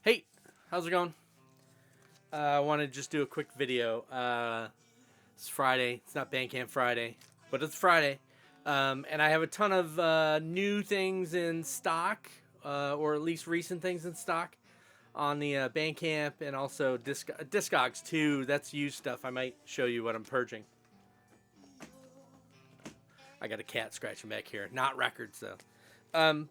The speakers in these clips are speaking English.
Hey, how's it going? I want to just do a quick video. It's Friday. It's not Bandcamp Friday, but it's Friday. And I have a ton of new things in stock, or at least recent things in stock on the Bandcamp and also Discogs too. That's used stuff. I might show you what I'm purging. I got a cat scratching back here. Not records though.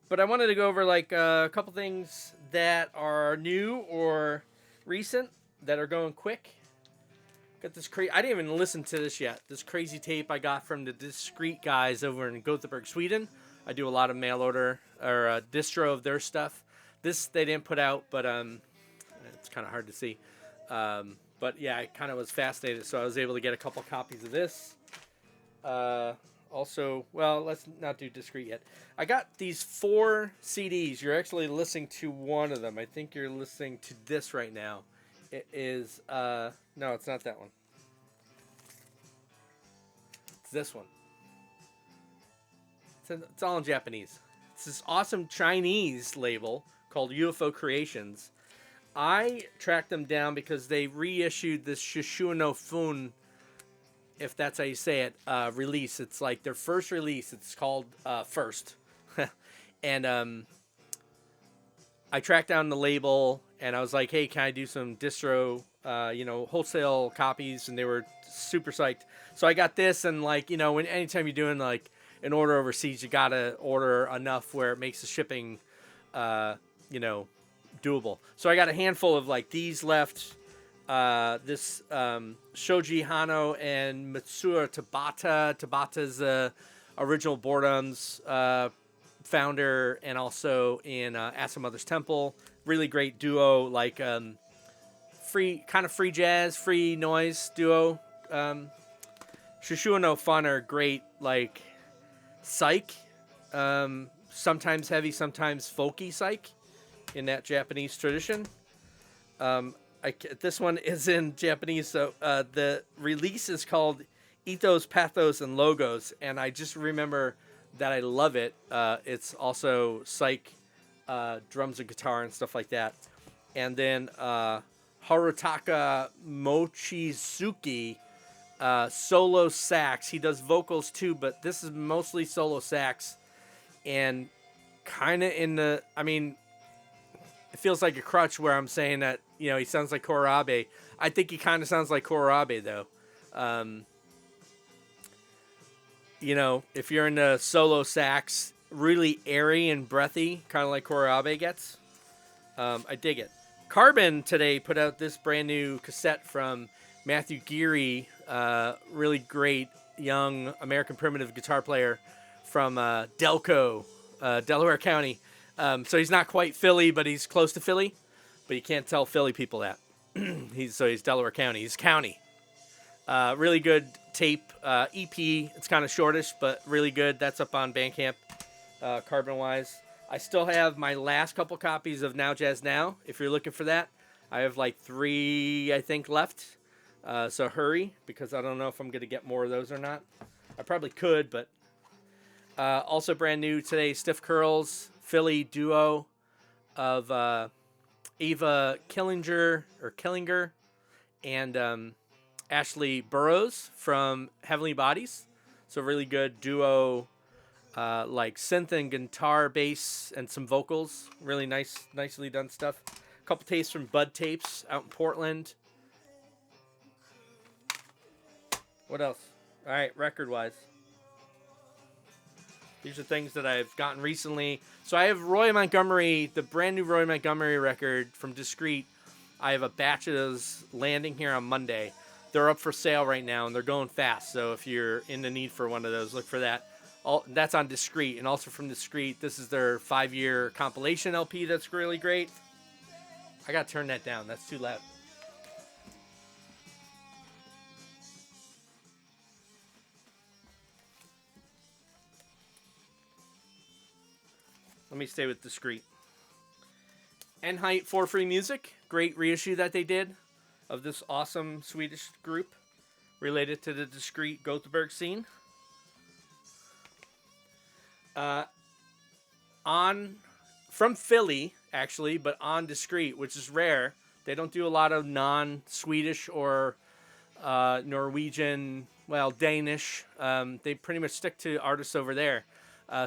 But I wanted to go over like a couple things that are new or recent that are going quick. Got this I didn't even listen to this yet. This crazy tape I got from the Discreet guys over in Gothenburg, Sweden. I do a lot of mail order or distro of their stuff. This they didn't put out, but it's kind of hard to see. But yeah, I kind of was fascinated, so I was able to get a couple copies of this. Also, well, let's not do Discreet yet. I got these 4 CDs. You're actually listening to one of them. I think you're listening to this right now. It is, no, it's not that one. It's this one. It's all in Japanese. It's this awesome Chinese label called UFO Creations. I tracked them down because they reissued this Shishu no Fun, if that's how you say it, release. It's like their first release. It's called First. And I tracked down the label, and I was like, hey, can I do some distro, wholesale copies? And they were super psyched. So I got this, and like, anytime you're doing like an order overseas, you got to order enough where it makes the shipping, doable. So I got a handful of like these left. This Shoji Hano and Mitsuo Tabata. Tabata's original Boredom's founder, and also in At Some Mother's Temple. Really great duo, like free jazz, free noise duo. Shishu no Fun are great, like psych. Sometimes heavy, sometimes folky psych in that Japanese tradition. This one is in Japanese, so the release is called Ethos, Pathos, and Logos, and I just remember that I love it. It's also psych, drums and guitar and stuff like that. And then Harutaka Mochizuki, solo sax. He does vocals too, but this is mostly solo sax, and kind of it feels like a crutch where I'm saying that, he sounds like Korabe. I think he kind of sounds like Korabe, though. If you're into solo sax, really airy and breathy, kind of like Korabe gets, I dig it. Carbon today put out this brand new cassette from Matthew Geary, really great young American primitive guitar player from Delco, Delaware County. So he's not quite Philly, but he's close to Philly. But you can't tell Philly people that. He's Delaware County. He's county. Really good tape, EP. It's kind of shortish, but really good. That's up on Bandcamp, Carbon-wise. I still have my last couple copies of Now Jazz Now. If you're looking for that, I have like 3, I think, left. So hurry, because I don't know if I'm going to get more of those or not. I probably could, but... also brand new today, Stiff Curls, Philly duo of Ava Killinger and Ashley Burrows from Heavenly Bodies. So really good duo, like synth and guitar, bass, and some vocals. Really nicely done stuff. A couple tapes from Bud Tapes out in Portland. What else? All right, record-wise. These are things that I've gotten recently. So I have Roy Montgomery, the brand new Roy Montgomery record from Discreet. I have a batch of those landing here on Monday. They're up for sale right now, and they're going fast. So if you're in the need for one of those, look for that. That's on Discreet. And also from Discreet, this is their 5-year compilation LP that's really great. I got to turn that down. That's too loud. Let me stay with Discreet. Enheit for Free Music. Great reissue that they did of this awesome Swedish group related to the Discreet Gothenburg scene. From Philly actually, but on Discreet, which is rare. They don't do a lot of non-Swedish or Norwegian, well, Danish. They pretty much stick to artists over there.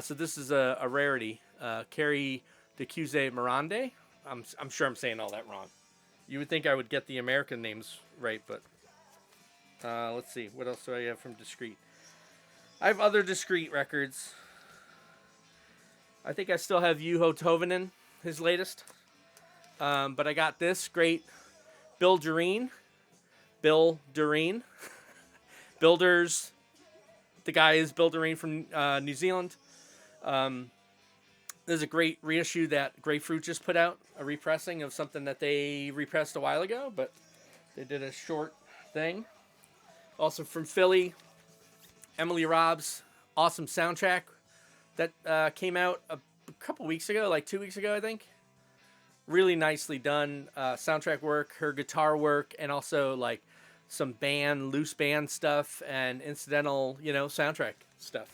So this is a rarity. Carrie de Cuse Mirande. I'm sure I'm saying all that wrong. You would think I would get the American names right, but let's see. What else do I have from Discreet? I have other Discreet records. I think I still have Juho Tovinen, his latest. But I got this great Bill Dureen. Builders. The guy is Bill Dureen from New Zealand. There's a great reissue that Grapefruit just put out, a repressing of something that they repressed a while ago, but they did a short thing. Also from Philly, Emily Robb's awesome soundtrack that came out a couple weeks ago, like 2 weeks ago, I think. Really nicely done soundtrack work, her guitar work, and also like some loose band stuff and incidental, soundtrack stuff.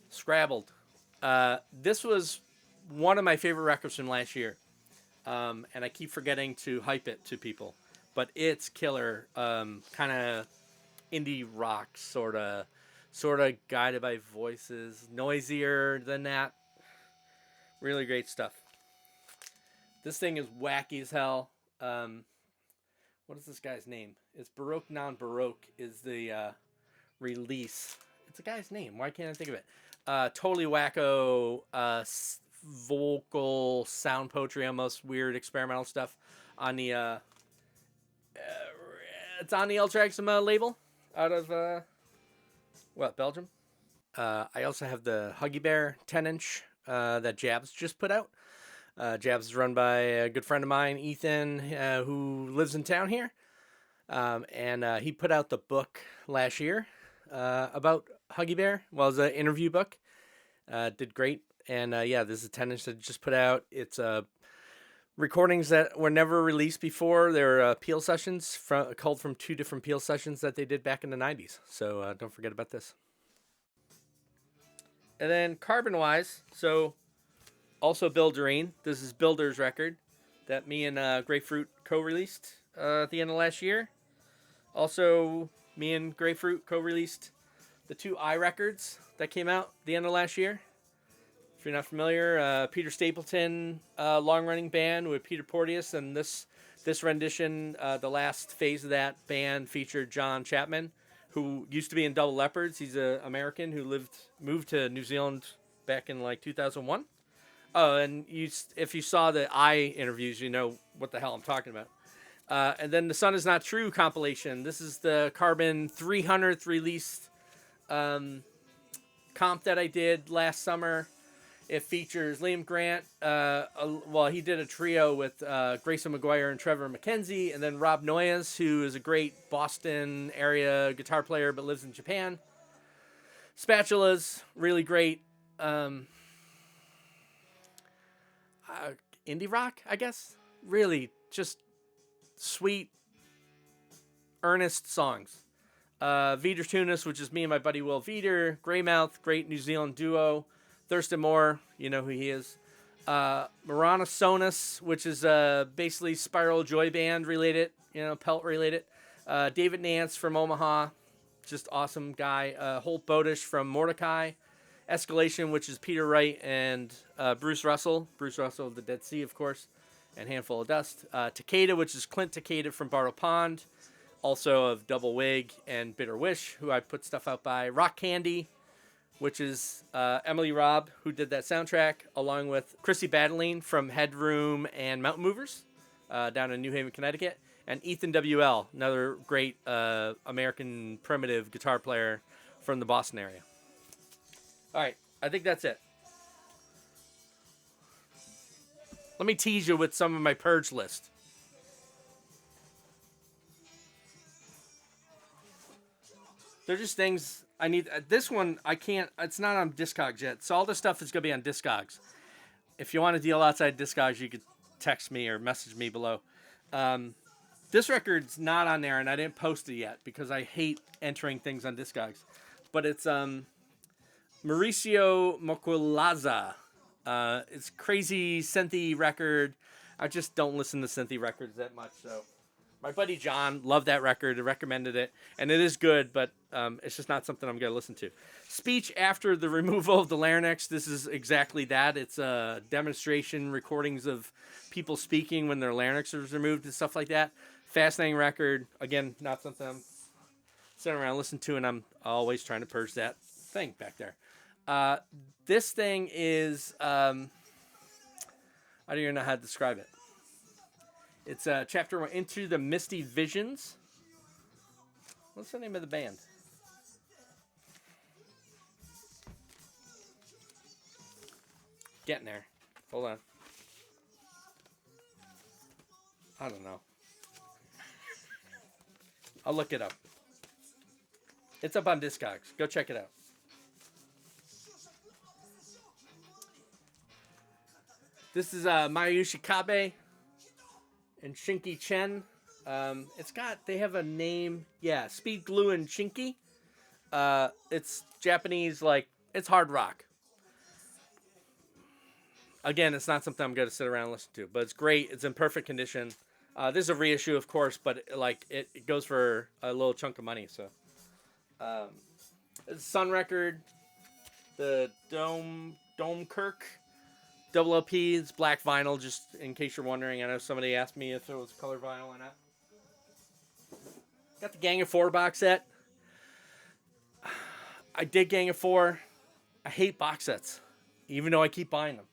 Scrabbled. This was one of my favorite records from last year. And I keep forgetting to hype it to people. But it's killer. Kind of indie rock, sort of guided by voices. Noisier than that. Really great stuff. This thing is wacky as hell. What is this guy's name? It's Baroque Non-Baroque is the release. It's a guy's name. Why can't I think of it? Totally wacko vocal sound poetry, almost weird experimental stuff on the it's on the El Traxima label out of Belgium. I also have the Huggy Bear 10-inch that Jabs just put out. Jabs is run by a good friend of mine, Ethan, who lives in town here. And he put out the book last year about Huggy Bear. Well, it was an interview book. Did great. And this is a 10-inch that just put out. It's recordings that were never released before. They're Peel sessions culled from 2 different Peel sessions that they did back in the 90s. So don't forget about this. And then Carbon-wise, so also Bill Dureen. This is Builder's record that me and Grapefruit co-released at the end of last year. Also, me and Grapefruit co-released the 2 I records that came out at the end of last year. If you're not familiar, Peter Stapleton long-running band with Peter Porteous, and this rendition, the last phase of that band featured John Chapman, who used to be in Double Leopards. He's an American who moved to New Zealand back in like 2001. Oh, and if you saw the I interviews, you know what the hell I'm talking about. And then the Sun Is Not True compilation. This is the Carbon 300th released comp that I did last summer. It features Liam Grant. He did a trio with Grayson McGuire and Trevor McKenzie, and then Rob Noyes, who is a great Boston area guitar player but lives in Japan. Spatulas, really great. Indie rock, I guess. Really just sweet, earnest songs. Vider Tunis, which is me and my buddy Will Vider. Greymouth, great New Zealand duo. Thurston Moore, you know who he is. Marana Sonus, which is basically Spiral Joy Band related, Pelt related. David Nance from Omaha, just awesome guy. Holt Bodish from Mordecai. Escalation, which is Peter Wright and Bruce Russell. Bruce Russell of the Dead Sea, of course, and Handful of Dust. Takeda, which is Clint Takeda from Barrow Pond, also of Double Wig and Bitter Wish, who I put stuff out by. Rock Candy, which is Emily Robb, who did that soundtrack, along with Chrissy Badeline from Headroom and Mountain Movers down in New Haven, Connecticut. And Ethan W.L., another great American primitive guitar player from the Boston area. All right, I think that's it. Let me tease you with some of my purge list. They're just things I need. This one, I can't. It's not on Discogs yet. So all this stuff is going to be on Discogs. If you want a deal outside Discogs, you could text me or message me below. This record's not on there, and I didn't post it yet because I hate entering things on Discogs. But it's Mauricio Moquilaza. It's crazy synthy record. I just don't listen to synthy records that much, so my buddy John loved that record, recommended it, and it is good, but it's just not something I'm going to listen to. Speech after the removal of the larynx. This is exactly that. It's a demonstration recordings of people speaking when their larynx is removed and stuff like that. Fascinating record. Again, not something I'm sitting around listening to, and I'm always trying to purge that thing back there. This thing is, I don't even know how to describe it. It's chapter 1, Into the Misty Visions. What's the name of the band? Getting there. Hold on. I don't know. I'll look it up. It's up on Discogs. Go check it out. This is Mayushi Kabe and Shinki Chen. They have a name. Yeah, Speed Glue and Shinki. It's Japanese, it's hard rock. Again, it's not something I'm going to sit around and listen to, but it's great. It's in perfect condition. This is a reissue, of course, but it goes for a little chunk of money. So, it's Sun Record, the Dome Kirk double LP. It's black vinyl, just in case you're wondering. I know somebody asked me if it was color vinyl or not. Got the Gang of Four box set. I dig Gang of Four. I hate box sets, even though I keep buying them.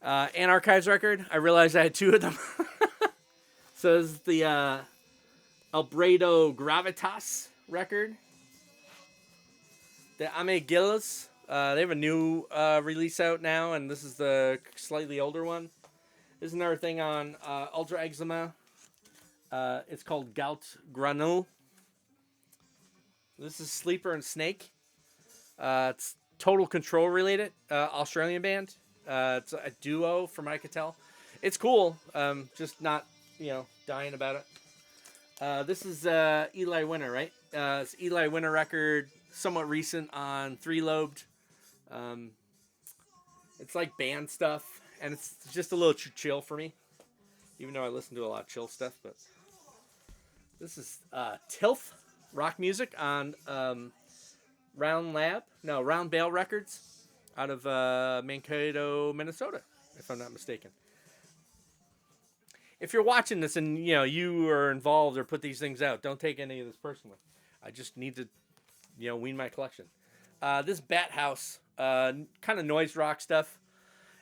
Anarchives record. I realized I had two of them. So this is the Albedo Gravitas record. The Ame Gillis. They have a new release out now, and this is the slightly older one. There's another thing on Ultra Eczema. It's called Gout Granule. This is Sleeper and Snake. It's Total Control related. Australian band. It's a duo from what I could tell. It's cool. Just not, dying about it. This is Eli Winter, right? It's Eli Winter record, somewhat recent on Three Lobed. It's like band stuff, and it's just a little too chill for me, even though I listen to a lot of chill stuff. But this is Tilth rock music on Round Bale Records out of Mankato, Minnesota, if I'm not mistaken. If you're watching this and you are involved or put these things out, don't take any of this personally. I just need to wean my collection. This Bat House, kind of noise rock stuff.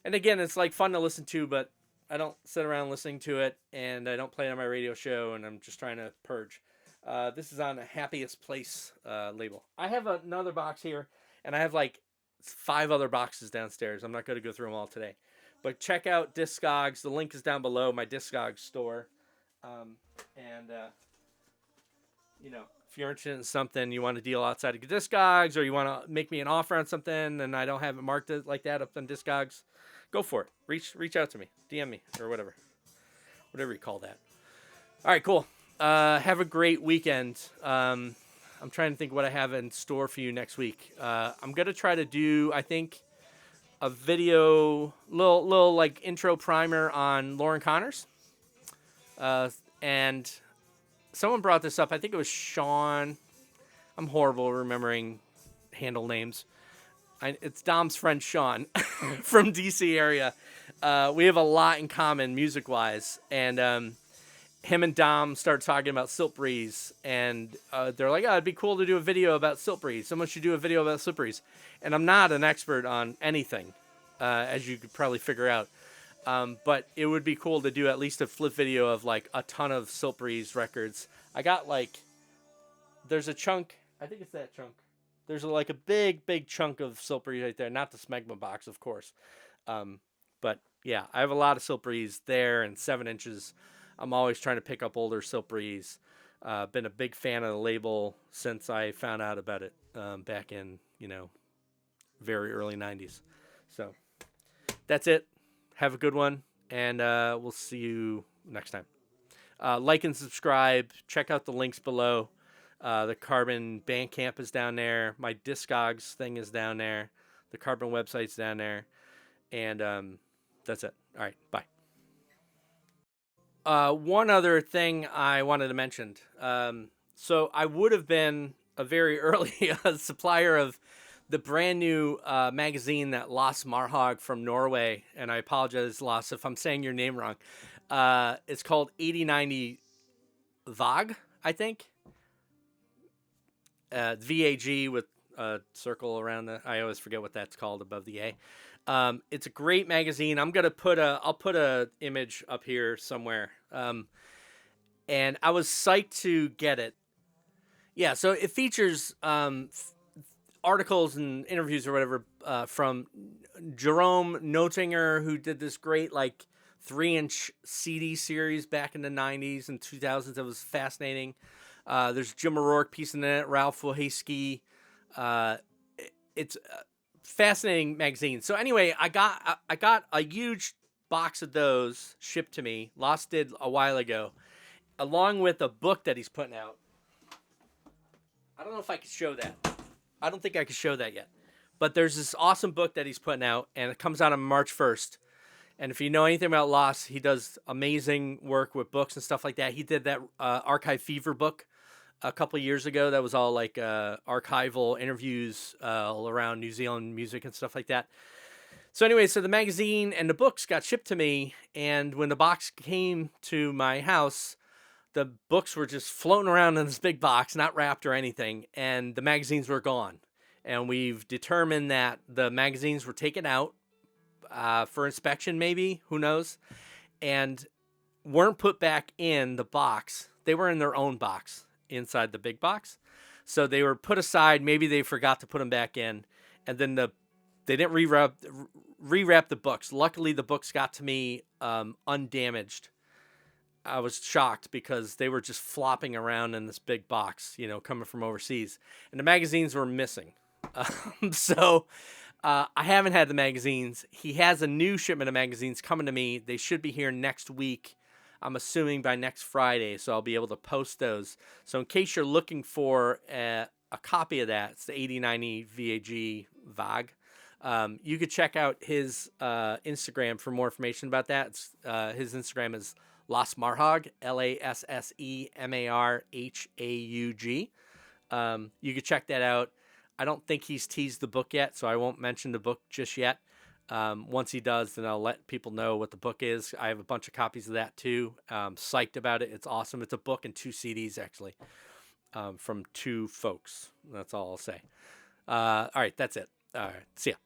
And again, it's fun to listen to, but I don't sit around listening to it, and I don't play it on my radio show, and I'm just trying to purge. This is on a Happiest Place label. I have another box here, and I have 5 other boxes downstairs. I'm not going to go through them all today. But check out Discogs. The link is down below, my Discogs store. If you're interested in something, you want to deal outside of Discogs, or you want to make me an offer on something, and I don't have it marked like that up on Discogs, go for it. Reach out to me. DM me, or whatever you call that. All right, cool. Have a great weekend. I'm trying to think what I have in store for you next week. I'm going to try to do, I think, a video, little intro primer on Lauren Connors. And someone brought this up. I think it was Sean. I'm horrible remembering handle names. It's Dom's friend Sean from DC area. We have a lot in common music-wise. And him and Dom started talking about Silk Breeze. And they're like, it'd be cool to do a video about Silk Breeze. Someone should do a video about Silk Breeze. And I'm not an expert on anything, as you could probably figure out. But it would be cool to do at least a flip video of a ton of Silk Breeze records. I got there's a chunk. I think it's that chunk. There's a big chunk of Silk Breeze right there. Not the Smegma box, of course. But yeah, I have a lot of Silk Breeze there and 7 inches. I'm always trying to pick up older Silk Breeze. Been a big fan of the label since I found out about it back in, very early 90s. So that's it. Have a good one, and we'll see you next time. Like and subscribe. Check out the links below. The Carbon Bandcamp is down there. My Discogs thing is down there. The Carbon website's down there. And that's it. All right, bye. One other thing I wanted to mention. So I would have been a very early supplier of the brand new magazine that Lars Marhag from Norway, and I apologize, Lars, if I'm saying your name wrong. It's called 8090 VAG, I think. VAG with a circle around the. I always forget what that's called above the A. It's a great magazine. I'll put a image up here somewhere. And I was psyched to get it. Yeah, so it features articles and interviews or whatever from Jerome Notinger, who did this great 3-inch CD series back in the 90s and 2000s. That was fascinating. There's Jim O'Rourke piece in it, Ralph Wojcicki. It's a fascinating magazine. So anyway, I got a huge box of those shipped to me. Lost did a while ago, along with a book that he's putting out. I don't know if I could show that. I don't think I could show that yet. But there's this awesome book that he's putting out, and it comes out on March 1st. And if you know anything about Lost, he does amazing work with books and stuff like that. He did that Archive Fever book a couple of years ago. That was all archival interviews all around New Zealand music and stuff like that. So anyway, so the magazine and the books got shipped to me, and when the box came to my house, the books were just floating around in this big box, not wrapped or anything, and the magazines were gone. And we've determined that the magazines were taken out for inspection, maybe, who knows, and weren't put back in the box. They were in their own box inside the big box. So they were put aside. Maybe they forgot to put them back in, and then they didn't rewrap the books. Luckily, the books got to me undamaged. I was shocked because they were just flopping around in this big box, coming from overseas, and the magazines were missing. So I haven't had the magazines. He has a new shipment of magazines coming to me. They should be here next week. I'm assuming by next Friday, so I'll be able to post those. So in case you're looking for a copy of that, it's the 8090 VAG. You could check out his Instagram for more information about that. His Instagram is Lars Marhag, LASSEMARHAUG. You could check that out. I don't think he's teased the book yet, so I won't mention the book just yet. Once he does, then I'll let people know what the book is. I have a bunch of copies of that too. Psyched about it. It's awesome. It's a book and 2 CDs, actually, from 2 folks. That's all I'll say. All right, that's it. All right, see ya.